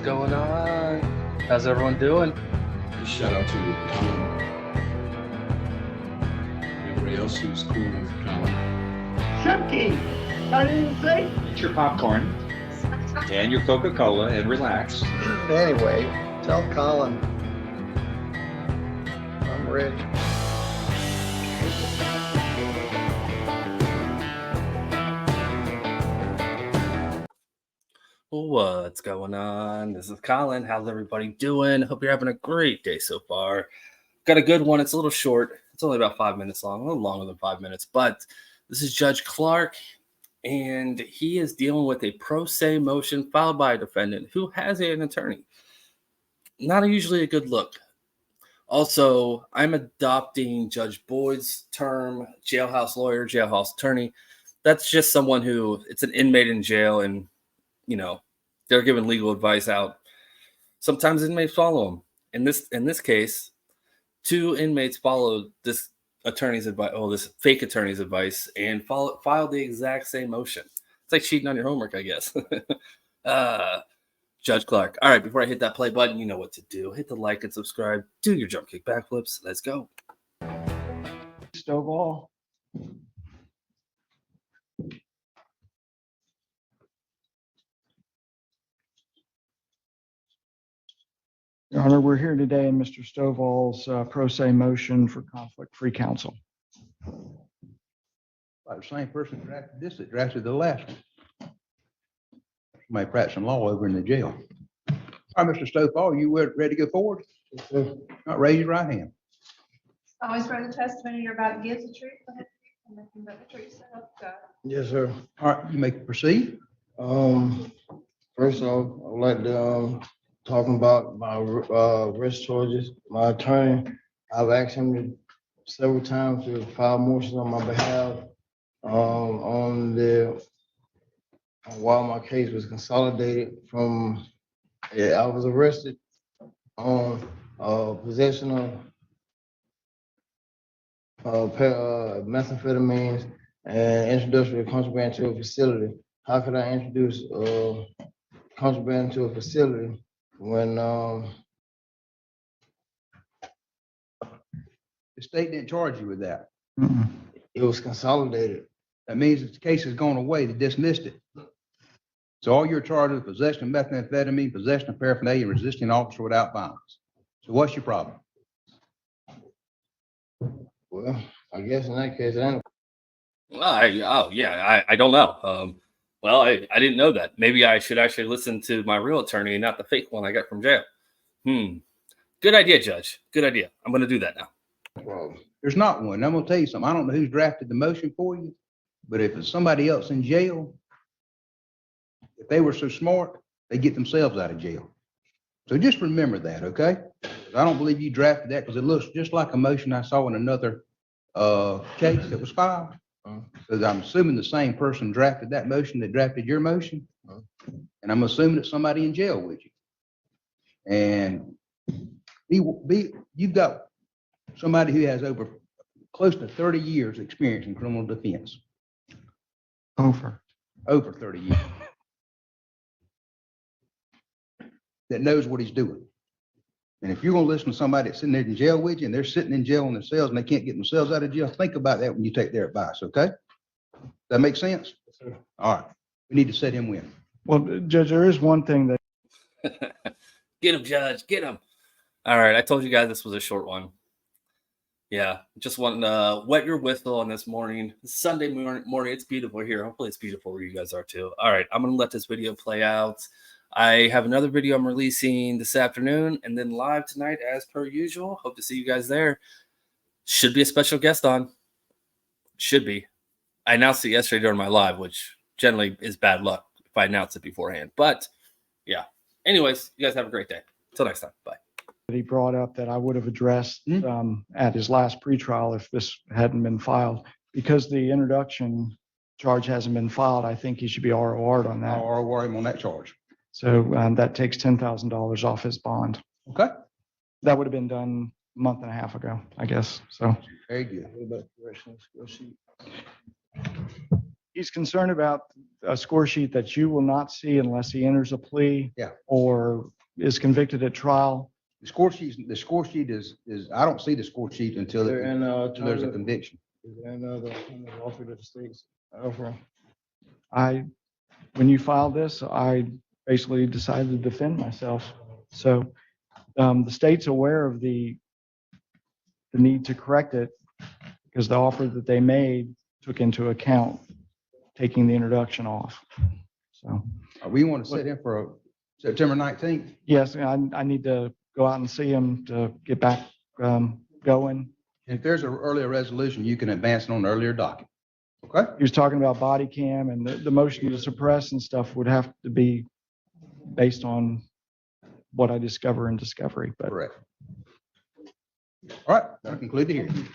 going on? How's everyone doing? Shout out to Colin. Everybody else who's cool with Colin. Chucky, I didn't say. Get your popcorn and your Coca-Cola and relax. Anyway, tell Colin I'm ready. What's going on? This is Colin. How's everybody doing? Hope you're having a great day so far. Got a good one. It's a little short. It's only about 5 minutes long, a little longer than 5 minutes. But this is Judge Clark, and he is dealing with a pro se motion filed by a defendant who has an attorney. Not usually a good look. Also, I'm adopting Judge Boyd's term, jailhouse lawyer, jailhouse attorney. That's just someone who, it's an inmate in jail, and they're giving legal advice out. Sometimes inmates follow them. In this case, 2 inmates followed this attorney's advice, this fake attorney's advice, and filed the exact same motion. It's like cheating on your homework, I guess. Judge Clark. All right, before I hit that play button, you know what to do. Hit the like and subscribe. Do your jump kick backflips. Let's go. Stovall. Your Honor, we're here today in Mr. Stovall's pro se motion for conflict-free counsel. Like the same person drafted this that drafted the last one. Somebody practicing law over in the jail. All right, Mr. Stovall, you ready to go forward? Not raise your right hand. Always swear the testimony you're about to give the truth, the whole truth, and nothing but the truth, so help God. Yes, sir. All right, you may proceed. First off, I would like to talking about my arrest charges. My attorney, I've asked him several times to file motions on my behalf while my case was consolidated from. I was arrested on possession of methamphetamines and introduction of contraband to a facility. How could I introduce contraband to a facility when The state didn't charge you with that. it was consolidated? That means if the case has gone away, they dismissed it. So all you're charged with possession of methamphetamine, possession of paraphernalia, resisting an officer without violence. So what's your problem? Well, I guess in that case, I don't know. I didn't know that. Maybe I should actually listen to my real attorney and not the fake one I got from jail. Good idea, Judge. Good idea. I'm going to do that now. well, There's not one. I'm gonna tell you something. I don't know who's drafted the motion for you, but if it's somebody else in jail, if they were so smart, they get themselves out of jail. So just remember that, okay? 'Cause I don't believe you drafted that because it looks just like a motion I saw in another case that was filed. Because I'm assuming the same person drafted that motion that drafted your motion. And I'm assuming it's somebody in jail with you. And you've got somebody who has over close to 30 years experience in criminal defense. Over 30 years. That knows what he's doing. And if you're gonna listen to somebody that's sitting there in jail with you and they're sitting in jail in their cells and they can't get themselves out of jail, think about that when you take their advice, okay? Does that make sense? yes, sir. All right, we need to set him win. Well, Judge, there is one thing that Get him, Judge. Get him. All right. I told you guys this was a short one. Yeah. Just wanting to wet your whistle on this morning. It's Sunday morning. It's beautiful here. Hopefully it's beautiful where you guys are too. All right. I'm going to let this video play out. I have another video I'm releasing this afternoon and then live tonight as per usual. Hope to see you guys there. Should be a special guest on. Should be. I announced it yesterday during my live, which generally is bad luck if I announce it beforehand. But yeah. Anyways, you guys have a great day. Until next time. Bye. he brought up that I would have addressed at his last pretrial if this hadn't been filed. Because the introduction charge hasn't been filed, I think he should be ROR'd on that. I'll ROR him on that charge. So that takes $10,000 off his bond. Okay, That would have been done a month and a half ago, I guess. So very good. What about the correction of score sheet? he's concerned about a score sheet that you will not see unless he enters a plea. Yeah. Or is convicted at trial. The score sheet is, I don't see the score sheet until There and, until there's a conviction. Is there any other offer that the state's offering? When you filed this, I basically decided to defend myself. So the state's aware of the need to correct it because the offer that they made took into account taking the introduction off. So, We want to set in for September 19th. yes, I need to go out and see him to get back going. If there's an earlier resolution, you can advance it on the earlier docket. Okay? He was talking about body cam and the motion to suppress and stuff would have to be based on what I discover in discovery, but Correct. All right, that'll conclude the hearing.